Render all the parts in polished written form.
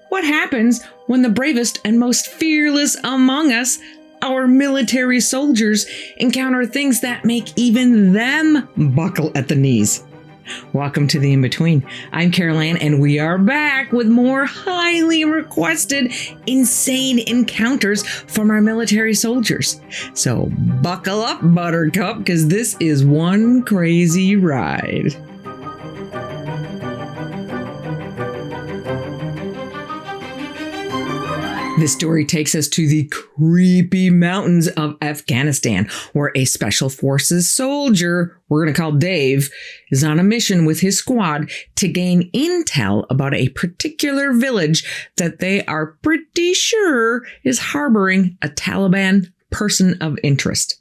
What happens when the bravest and most fearless among us, our military soldiers, encounter things that make even them buckle at the knees? Welcome to the In-Between. I'm Carol Ann, and we are back with more highly requested insane encounters from our military soldiers. So buckle up, Buttercup, because this is one crazy ride. This story takes us to the creepy mountains of Afghanistan, where a Special Forces soldier, we're going to call Dave, is on a mission with his squad to gain intel about a particular village that they are pretty sure is harboring a Taliban person of interest.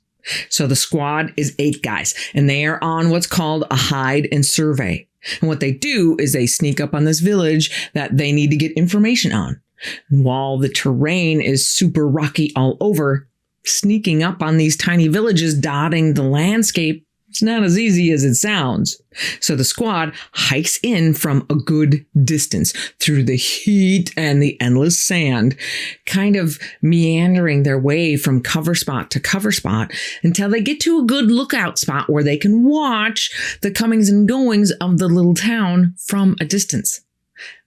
So the squad is 8 guys, and they are on what's called a hide and survey. And what they do is they sneak up on this village that they need to get information on. And while the terrain is super rocky all over, sneaking up on these tiny villages dotting the landscape is not as easy as it sounds. So the squad hikes in from a good distance through the heat and the endless sand, kind of meandering their way from cover spot to cover spot until they get to a good lookout spot where they can watch the comings and goings of the little town from a distance.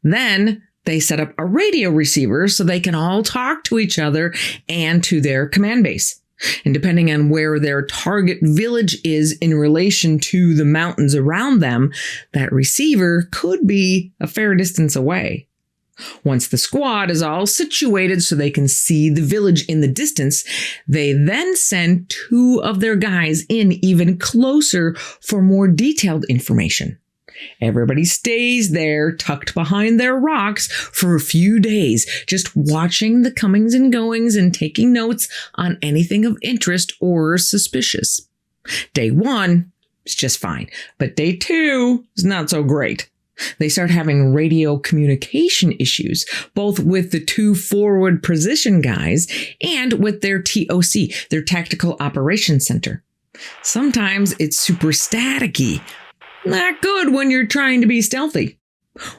Then they set up a radio receiver so they can all talk to each other and to their command base. And depending on where their target village is in relation to the mountains around them, that receiver could be a fair distance away. Once the squad is all situated so they can see the village in the distance, they then send 2 of their guys in even closer for more detailed information. Everybody stays there, tucked behind their rocks for a few days, just watching the comings and goings and taking notes on anything of interest or suspicious. Day 1 is just fine, but day 2 is not so great. They start having radio communication issues, both with the 2 forward position guys and with their TOC, their Tactical Operations Center. Sometimes it's super staticky. Not good when you're trying to be stealthy.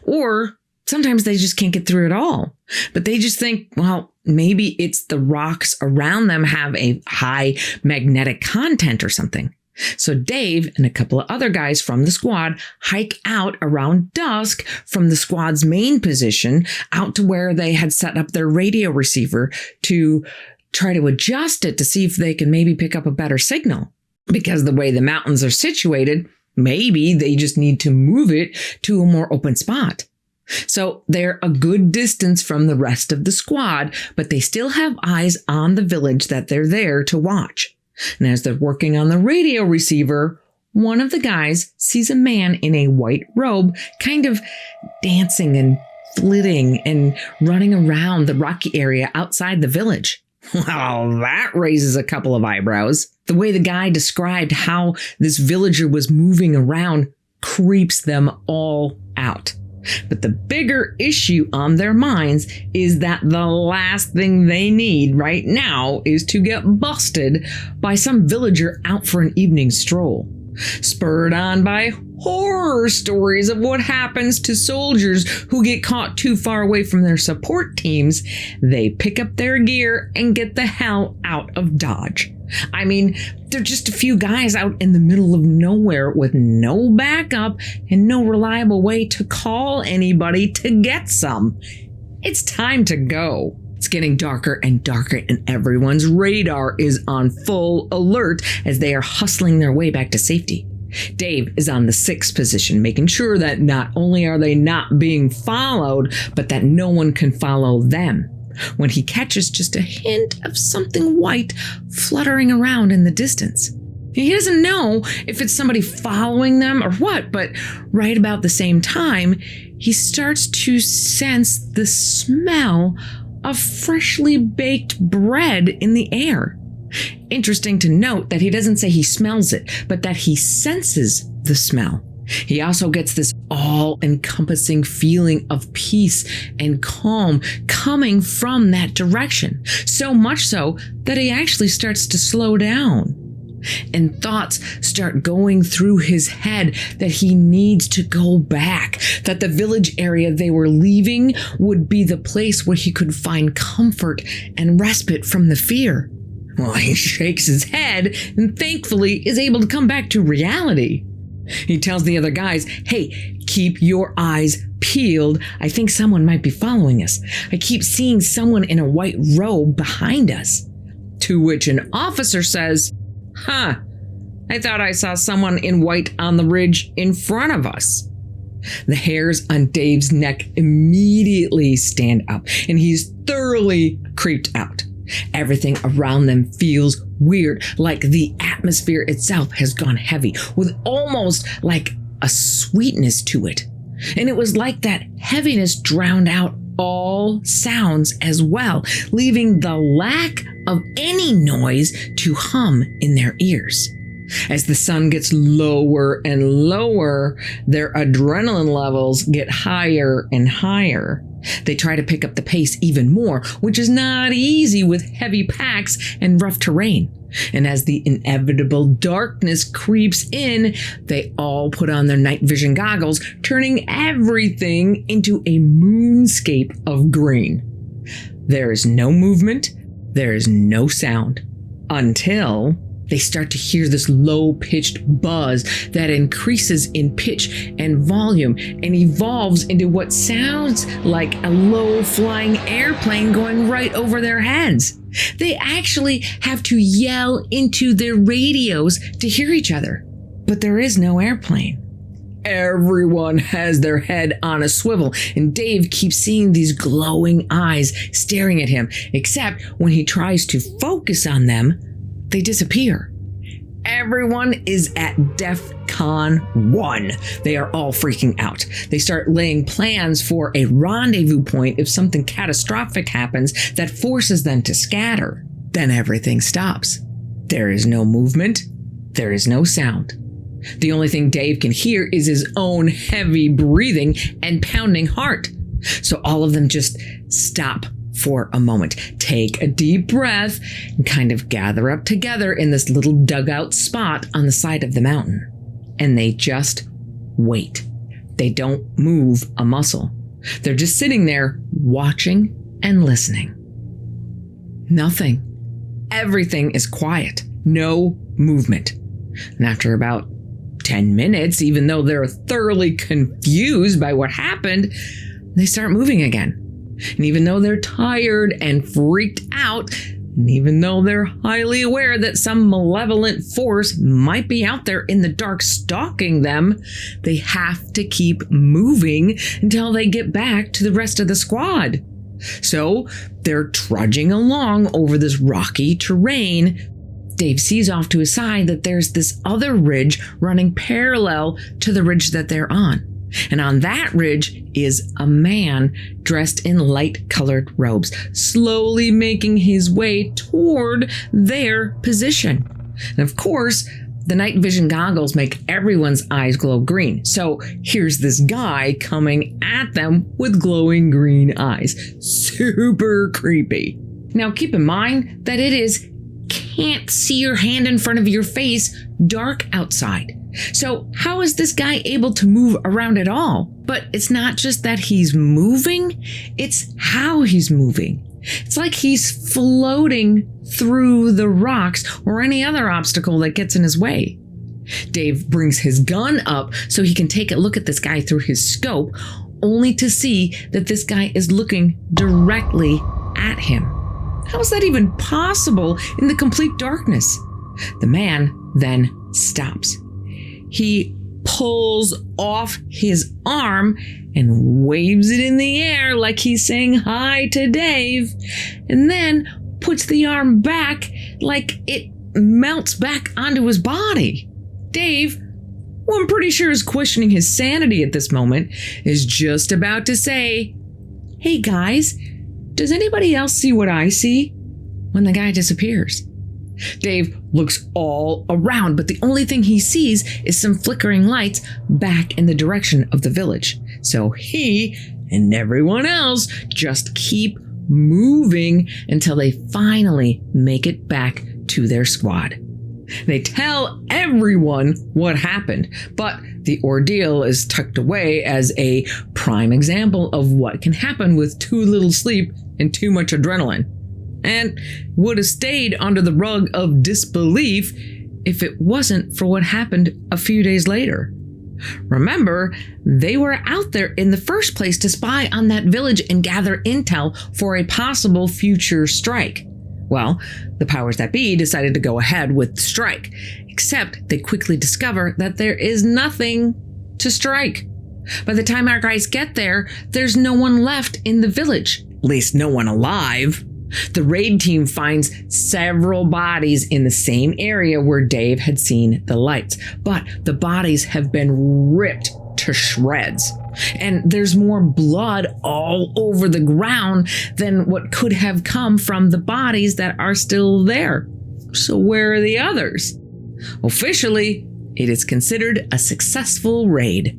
Or sometimes they just can't get through at all. But they just think, well, maybe it's the rocks around them have a high magnetic content or something. So Dave and a couple of other guys from the squad hike out around dusk from the squad's main position out to where they had set up their radio receiver to try to adjust it to see if they can maybe pick up a better signal. Because the way the mountains are situated, maybe they just need to move it to a more open spot. So they're a good distance from the rest of the squad, but they still have eyes on the village that they're there to watch. And as they're working on the radio receiver, one of the guys sees a man in a white robe kind of dancing and flitting and running around the rocky area outside the village. Well, that raises a couple of eyebrows. The way the guy described how this villager was moving around creeps them all out. But the bigger issue on their minds is that the last thing they need right now is to get busted by some villager out for an evening stroll. Spurred on by horror stories of what happens to soldiers who get caught too far away from their support teams, they pick up their gear and get the hell out of Dodge. I mean, they're just a few guys out in the middle of nowhere with no backup and no reliable way to call anybody to get some. It's time to go. It's getting darker and darker, and everyone's radar is on full alert as they are hustling their way back to safety. Dave is on the 6th position, making sure that not only are they not being followed, but that no one can follow them, when he catches just a hint of something white fluttering around in the distance. He doesn't know if it's somebody following them or what, but right about the same time, he starts to sense the smell of freshly baked bread in the air. Interesting to note that he doesn't say he smells it, but that he senses the smell. He also gets this all-encompassing feeling of peace and calm coming from that direction, so much so that he actually starts to slow down. And thoughts start going through his head that he needs to go back, that the village area they were leaving would be the place where he could find comfort and respite from the fear. Well, he shakes his head and thankfully is able to come back to reality. He tells the other guys, hey, keep your eyes peeled. I think someone might be following us. I keep seeing someone in a white robe behind us. To which an officer says, I thought I saw someone in white on the ridge in front of us. The hairs on Dave's neck immediately stand up, and he's thoroughly creeped out. Everything around them feels weird, like the atmosphere itself has gone heavy, with almost like a sweetness to it. And it was like that heaviness drowned out all sounds as well, leaving the lack of any noise to hum in their ears. As the sun gets lower and lower, their adrenaline levels get higher and higher. They try to pick up the pace even more, which is not easy with heavy packs and rough terrain. And as the inevitable darkness creeps in, they all put on their night vision goggles, turning everything into a moonscape of green. There is no movement, there is no sound, until they start to hear this low-pitched buzz that increases in pitch and volume and evolves into what sounds like a low-flying airplane going right over their heads. They actually have to yell into their radios to hear each other. But there is no airplane. Everyone has their head on a swivel, and Dave keeps seeing these glowing eyes staring at him, except when he tries to focus on them, they disappear. Everyone is at DEFCON 1. They are all freaking out. They start laying plans for a rendezvous point if something catastrophic happens that forces them to scatter. Then everything stops. There is no movement. There is no sound. The only thing Dave can hear is his own heavy breathing and pounding heart. So all of them just stop for a moment, take a deep breath, and kind of gather up together in this little dugout spot on the side of the mountain. And they just wait. They don't move a muscle. They're just sitting there watching and listening. Nothing. Everything is quiet. No movement. And after about 10 minutes, even though they're thoroughly confused by what happened, they start moving again. And even though they're tired and freaked out, and even though they're highly aware that some malevolent force might be out there in the dark stalking them, they have to keep moving until they get back to the rest of the squad. So they're trudging along over this rocky terrain. Dave sees off to his side that there's this other ridge running parallel to the ridge that they're on. And on that ridge is a man dressed in light-colored robes, slowly making his way toward their position. And of course, the night vision goggles make everyone's eyes glow green. So here's this guy coming at them with glowing green eyes. Super creepy. Now keep in mind that it is can't see your hand in front of your face, dark outside. So how is this guy able to move around at all? But it's not just that he's moving, it's how he's moving. It's like he's floating through the rocks or any other obstacle that gets in his way. Dave brings his gun up so he can take a look at this guy through his scope, only to see that this guy is looking directly at him. How is that even possible in the complete darkness? The man then stops. He pulls off his arm and waves it in the air like he's saying hi to Dave, and then puts the arm back like it melts back onto his body. Dave, who I'm pretty sure is questioning his sanity at this moment, is just about to say, "Hey guys, does anybody else see what I see?" when the guy disappears. Dave looks all around, but the only thing he sees is some flickering lights back in the direction of the village. So he and everyone else just keep moving until they finally make it back to their squad. They tell everyone what happened, but the ordeal is tucked away as a prime example of what can happen with too little sleep and too much adrenaline, and would have stayed under the rug of disbelief if it wasn't for what happened a few days later. Remember, they were out there in the first place to spy on that village and gather intel for a possible future strike. Well, the powers that be decided to go ahead with the strike, except they quickly discover that there is nothing to strike. By the time our guys get there, there's no one left in the village, at least no one alive. The raid team finds several bodies in the same area where Dave had seen the lights, but the bodies have been ripped to shreds. And there's more blood all over the ground than what could have come from the bodies that are still there. So where are the others? Officially, it is considered a successful raid.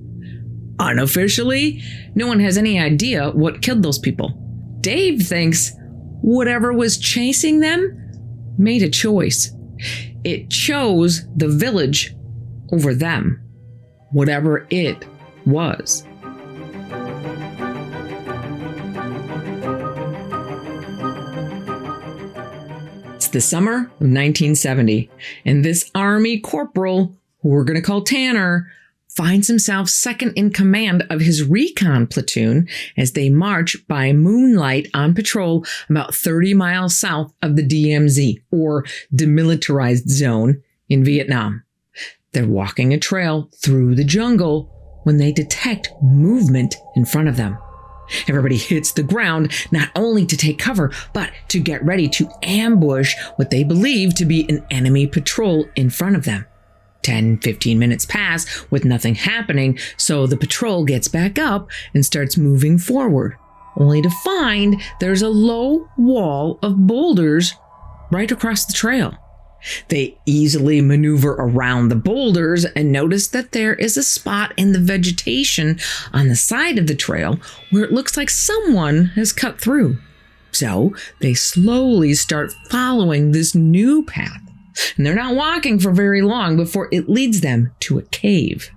Unofficially, no one has any idea what killed those people. Dave thinks whatever was chasing them made a choice. It chose the village over them, whatever it was. It's the summer of 1970, and this Army corporal, who we're going to call Tanner, finds himself second in command of his recon platoon as they march by moonlight on patrol about 30 miles south of the DMZ, or Demilitarized Zone, in Vietnam. They're walking a trail through the jungle when they detect movement in front of them. Everybody hits the ground, not only to take cover, but to get ready to ambush what they believe to be an enemy patrol in front of them. 10-15 minutes pass with nothing happening, so the patrol gets back up and starts moving forward, only to find there's a low wall of boulders right across the trail. They easily maneuver around the boulders and notice that there is a spot in the vegetation on the side of the trail where it looks like someone has cut through. So they slowly start following this new path. And they're not walking for very long before it leads them to a cave.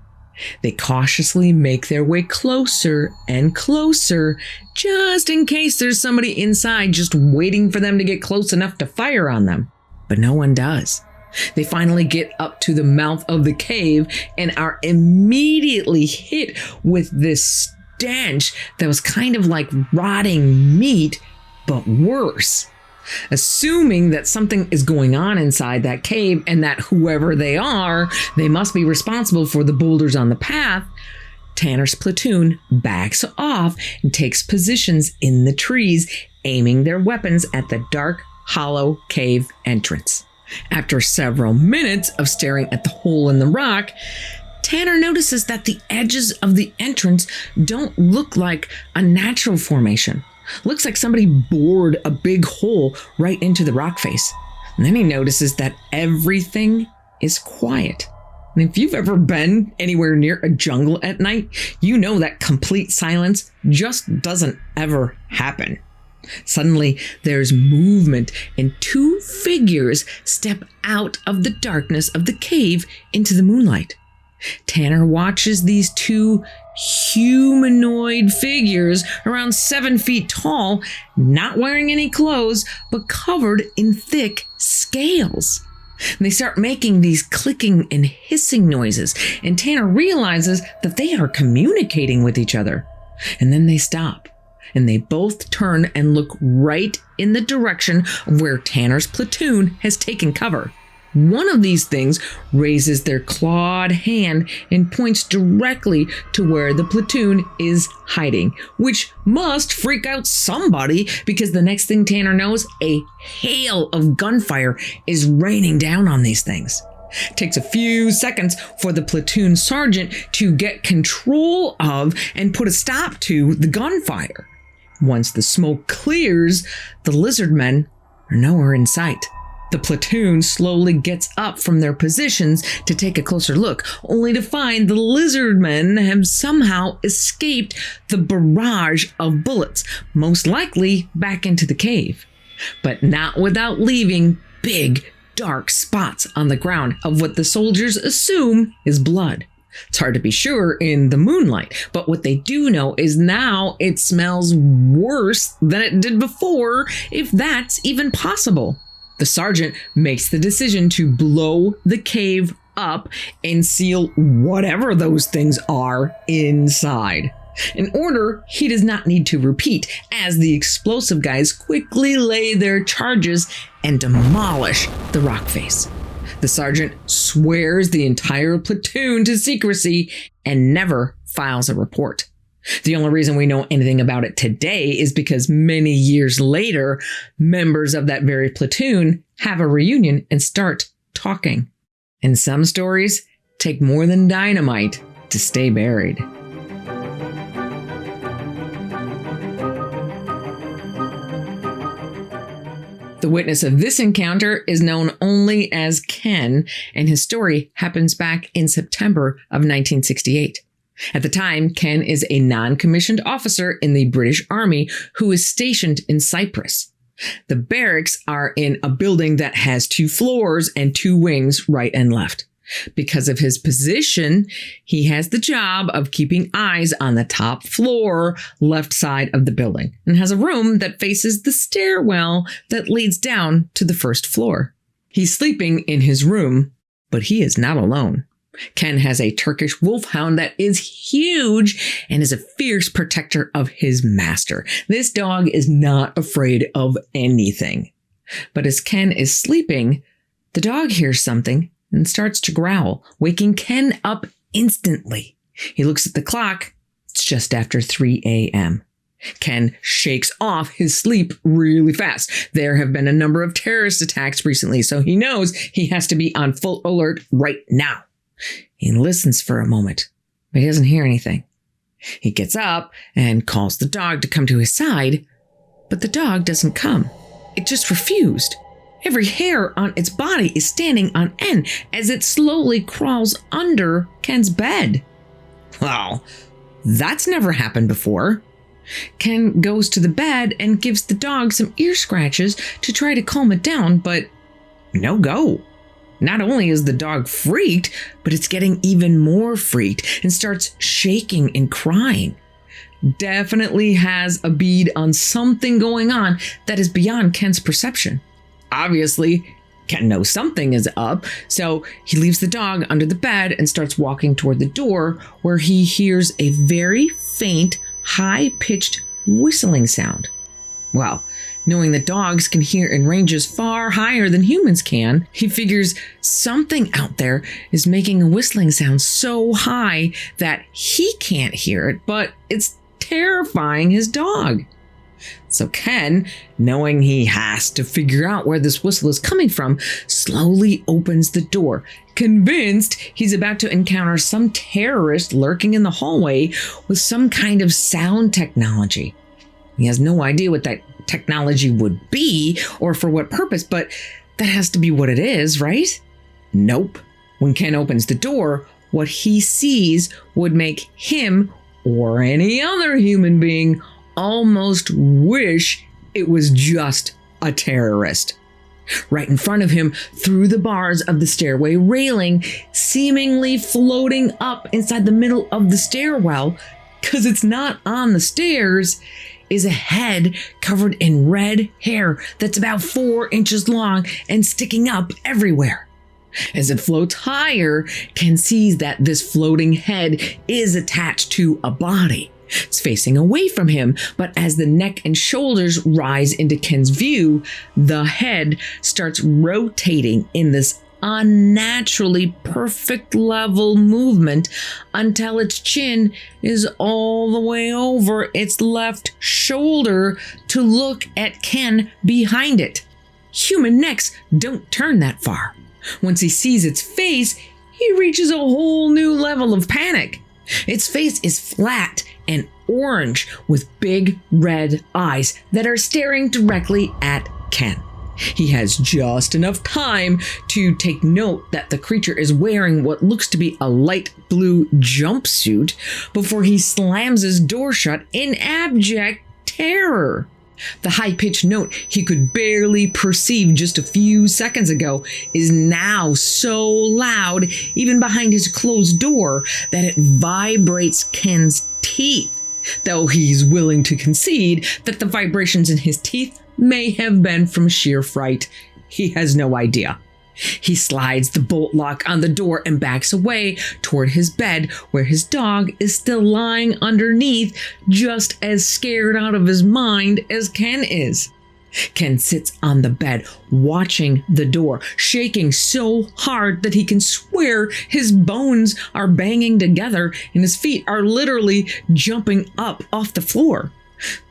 They cautiously make their way closer and closer, just in case there's somebody inside just waiting for them to get close enough to fire on them. But no one does. They finally get up to the mouth of the cave and are immediately hit with this stench that was kind of like rotting meat, but worse. Assuming that something is going on inside that cave and that whoever they are, they must be responsible for the boulders on the path, Tanner's platoon backs off and takes positions in the trees, aiming their weapons at the dark, hollow cave entrance. After several minutes of staring at the hole in the rock, Tanner notices that the edges of the entrance don't look like a natural formation. Looks like somebody bored a big hole right into the rock face. And then he notices that everything is quiet. And if you've ever been anywhere near a jungle at night, you know that complete silence just doesn't ever happen. Suddenly, there's movement and two figures step out of the darkness of the cave into the moonlight. Tanner watches these two humanoid figures around 7 feet tall, not wearing any clothes, but covered in thick scales. And they start making these clicking and hissing noises, and Tanner realizes that they are communicating with each other. And then they stop, and they both turn and look right in the direction of where Tanner's platoon has taken cover. One of these things raises their clawed hand and points directly to where the platoon is hiding, which must freak out somebody because the next thing Tanner knows, a hail of gunfire is raining down on these things. It takes a few seconds for the platoon sergeant to get control of and put a stop to the gunfire. Once the smoke clears, the lizard men are nowhere in sight. The platoon slowly gets up from their positions to take a closer look, only to find the lizard men have somehow escaped the barrage of bullets, most likely back into the cave, but not without leaving big, dark spots on the ground of what the soldiers assume is blood. It's hard to be sure in the moonlight, but what they do know is now it smells worse than it did before, if that's even possible. The sergeant makes the decision to blow the cave up and seal whatever those things are inside. An order he does not need to repeat, as the explosive guys quickly lay their charges and demolish the rock face. The sergeant swears the entire platoon to secrecy and never files a report. The only reason we know anything about it today is because many years later, members of that very platoon have a reunion and start talking. And some stories take more than dynamite to stay buried. The witness of this encounter is known only as Ken, and his story happens back in September of 1968. At the time, Ken is a non-commissioned officer in the British Army who is stationed in Cyprus. The barracks are in a building that has 2 floors and 2 wings, right and left. Because of his position, he has the job of keeping eyes on the top floor, left side of the building, and has a room that faces the stairwell that leads down to the first floor. He's sleeping in his room, but he is not alone. Ken has a Turkish wolfhound that is huge and is a fierce protector of his master. This dog is not afraid of anything. But as Ken is sleeping, the dog hears something and starts to growl, waking Ken up instantly. He looks at the clock. It's just after 3 a.m. Ken shakes off his sleep really fast. There have been a number of terrorist attacks recently, so he knows he has to be on full alert right now. He listens for a moment, but he doesn't hear anything. He gets up and calls the dog to come to his side, but the dog doesn't come. It just refused. Every hair on its body is standing on end as it slowly crawls under Ken's bed. Well, that's never happened before. Ken goes to the bed and gives the dog some ear scratches to try to calm it down, but no go. Not only is the dog freaked, but it's getting even more freaked and starts shaking and crying. Definitely has a bead on something going on that is beyond Ken's perception. Obviously, Ken knows something is up, so he leaves the dog under the bed and starts walking toward the door, where he hears a very faint, high-pitched whistling sound. Well, knowing that dogs can hear in ranges far higher than humans can, he figures something out there is making a whistling sound so high that he can't hear it, but it's terrifying his dog. So Ken, knowing he has to figure out where this whistle is coming from, slowly opens the door, convinced he's about to encounter some terrorist lurking in the hallway with some kind of sound technology. He has no idea what that technology would be or for what purpose, but that has to be what it is, right? Nope. When Ken opens the door, what he sees would make him or any other human being almost wish it was just a terrorist. Right in front of him, through the bars of the stairway railing, seemingly floating up inside the middle of the stairwell, because it's not on the stairs, is a head covered in red hair that's about 4 inches long and sticking up everywhere. As it floats higher, Ken sees that this floating head is attached to a body. It's facing away from him, but as the neck and shoulders rise into Ken's view, the head starts rotating in this unnaturally perfect level movement until its chin is all the way over its left shoulder to look at Ken behind it. Human necks don't turn that far. Once he sees its face, he reaches a whole new level of panic. Its face is flat and orange with big red eyes that are staring directly at Ken. He has just enough time to take note that the creature is wearing what looks to be a light blue jumpsuit before he slams his door shut in abject terror. The high-pitched note he could barely perceive just a few seconds ago is now so loud, even behind his closed door, that it vibrates Ken's teeth, though he's willing to concede that the vibrations in his teeth may have been from sheer fright. He has no idea. He slides the bolt lock on the door and backs away toward his bed, where his dog is still lying underneath, just as scared out of his mind as Ken is. Ken sits on the bed, watching the door, shaking so hard that he can swear his bones are banging together and his feet are literally jumping up off the floor.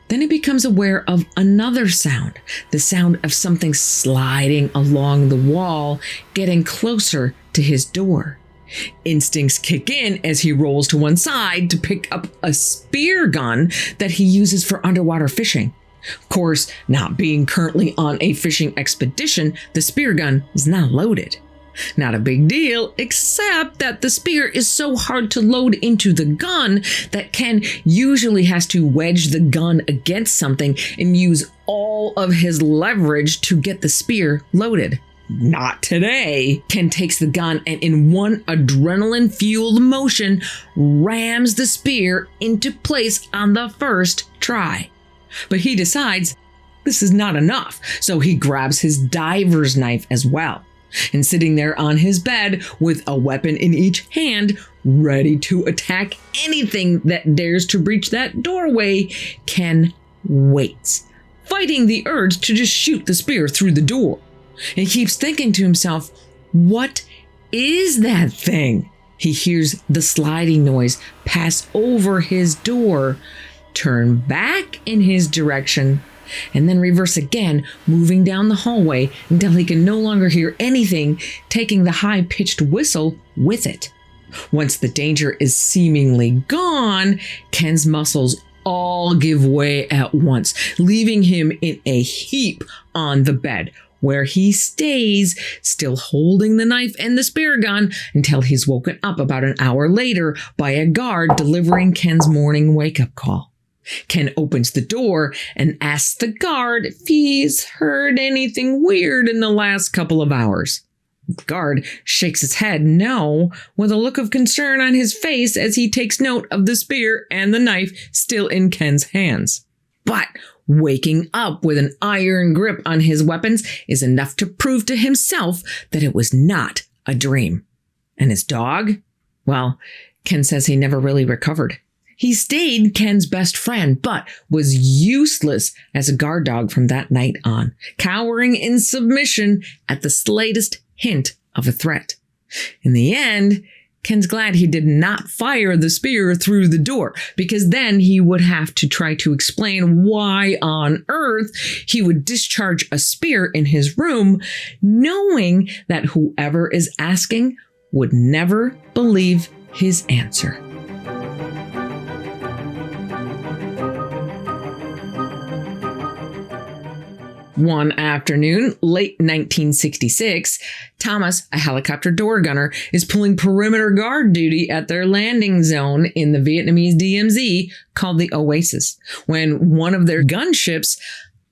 Then he becomes aware of another sound, the sound of something sliding along the wall, getting closer to his door. Instincts kick in as he rolls to one side to pick up a spear gun that he uses for underwater fishing. Of course, not being currently on a fishing expedition, the spear gun is not loaded. Not a big deal, except that the spear is so hard to load into the gun that Ken usually has to wedge the gun against something and use all of his leverage to get the spear loaded. Not today. Ken takes the gun and in one adrenaline-fueled motion rams the spear into place on the first try. But he decides this is not enough, so he grabs his diver's knife as well. And sitting there on his bed with a weapon in each hand, ready to attack anything that dares to breach that doorway, Ken waits, fighting the urge to just shoot the spear through the door. And he keeps thinking to himself, what is that thing? He hears the sliding noise pass over his door, turn back in his direction, and then reverse again, moving down the hallway until he can no longer hear anything, taking the high-pitched whistle with it. Once the danger is seemingly gone, Ken's muscles all give way at once, leaving him in a heap on the bed, where he stays, still holding the knife and the spear gun, until he's woken up about an hour later by a guard delivering Ken's morning wake-up call. Ken opens the door and asks the guard if he's heard anything weird in the last couple of hours. The guard shakes his head no, with a look of concern on his face as he takes note of the spear and the knife still in Ken's hands. But waking up with an iron grip on his weapons is enough to prove to himself that it was not a dream. And his dog? Well, Ken says he never really recovered. He stayed Ken's best friend, but was useless as a guard dog from that night on, cowering in submission at the slightest hint of a threat. In the end, Ken's glad he did not fire the spear through the door, because then he would have to try to explain why on earth he would discharge a spear in his room, knowing that whoever is asking would never believe his answer. One afternoon, late 1966, Thomas, a helicopter door gunner, is pulling perimeter guard duty at their landing zone in the Vietnamese DMZ called the Oasis, when one of their gunships,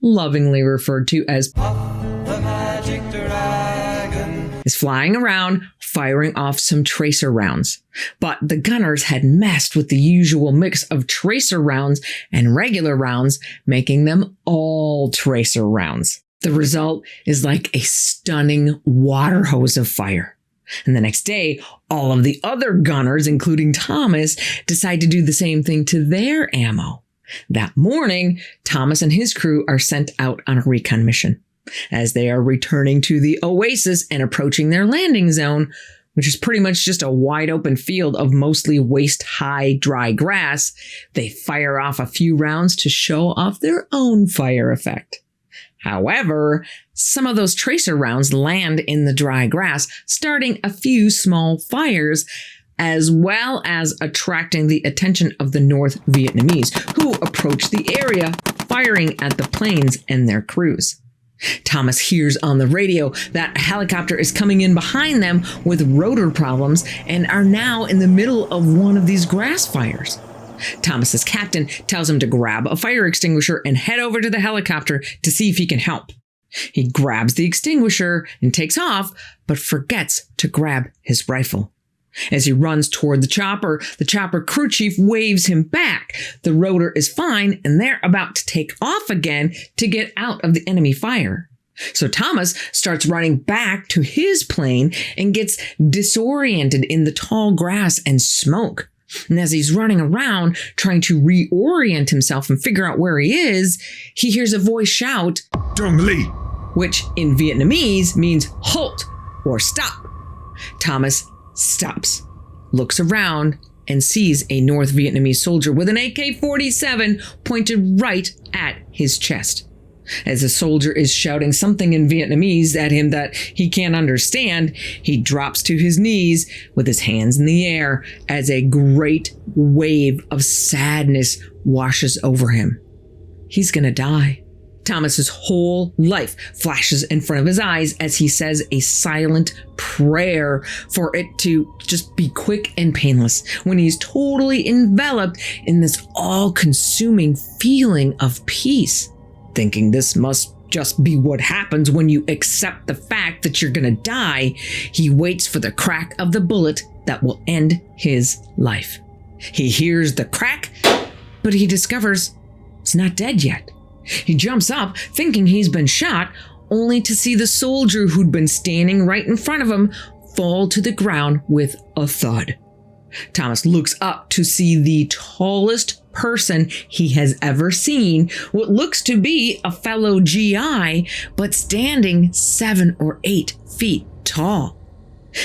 lovingly referred to as the Magic Dragon, is flying around, firing off some tracer rounds. But the gunners had messed with the usual mix of tracer rounds and regular rounds, making them all tracer rounds. The result is like a stunning water hose of fire. And the next day, all of the other gunners, including Thomas, decide to do the same thing to their ammo. That morning, Thomas and his crew are sent out on a recon mission. As they are returning to the Oasis and approaching their landing zone, which is pretty much just a wide open field of mostly waist-high dry grass, they fire off a few rounds to show off their own fire effect. However, some of those tracer rounds land in the dry grass, starting a few small fires, as well as attracting the attention of the North Vietnamese, who approach the area, firing at the planes and their crews. Thomas hears on the radio that a helicopter is coming in behind them with rotor problems and are now in the middle of one of these grass fires. Thomas's captain tells him to grab a fire extinguisher and head over to the helicopter to see if he can help. He grabs the extinguisher and takes off, but forgets to grab his rifle. As he runs toward the chopper crew chief waves him back. The rotor is fine, and they're about to take off again to get out of the enemy fire. So Thomas starts running back to his plane and gets disoriented in the tall grass and smoke. And as he's running around, trying to reorient himself and figure out where he is, he hears a voice shout, Dong Li, which in Vietnamese means halt or stop. Thomas stops, looks around, and sees a North Vietnamese soldier with an AK-47 pointed right at his chest. As the soldier is shouting something in Vietnamese at him that he can't understand, he drops to his knees with his hands in the air as a great wave of sadness washes over him. He's gonna die. Thomas's whole life flashes in front of his eyes as he says a silent prayer for it to just be quick and painless when he's totally enveloped in this all-consuming feeling of peace. Thinking this must just be what happens when you accept the fact that you're gonna die, he waits for the crack of the bullet that will end his life. He hears the crack, but he discovers it's not dead yet. He jumps up, thinking he's been shot, only to see the soldier who'd been standing right in front of him fall to the ground with a thud. Thomas looks up to see the tallest person he has ever seen, what looks to be a fellow GI, but standing 7 or 8 feet tall.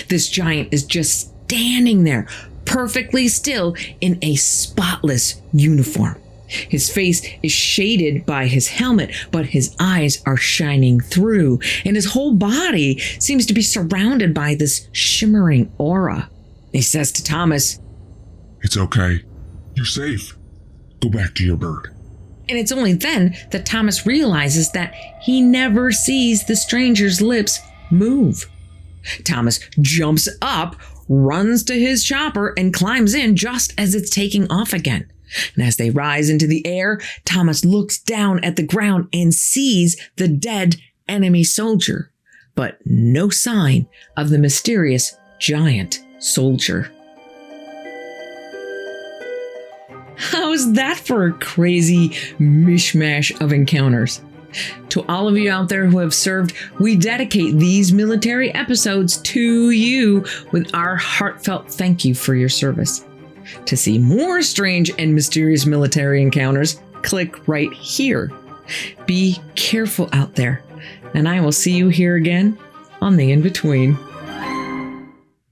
This giant is just standing there, perfectly still in a spotless uniform. His face is shaded by his helmet, but his eyes are shining through, and his whole body seems to be surrounded by this shimmering aura. He says to Thomas, It's okay. You're safe. Go back to your bird. And it's only then that Thomas realizes that he never sees the stranger's lips move. Thomas jumps up, runs to his chopper, and climbs in just as it's taking off again. And as they rise into the air, Thomas looks down at the ground and sees the dead enemy soldier, but no sign of the mysterious giant soldier. How's that for a crazy mishmash of encounters? To all of you out there who have served, we dedicate these military episodes to you with our heartfelt thank you for your service. To see more strange and mysterious military encounters, click right here. Be careful out there, and I will see you here again on the In-Between.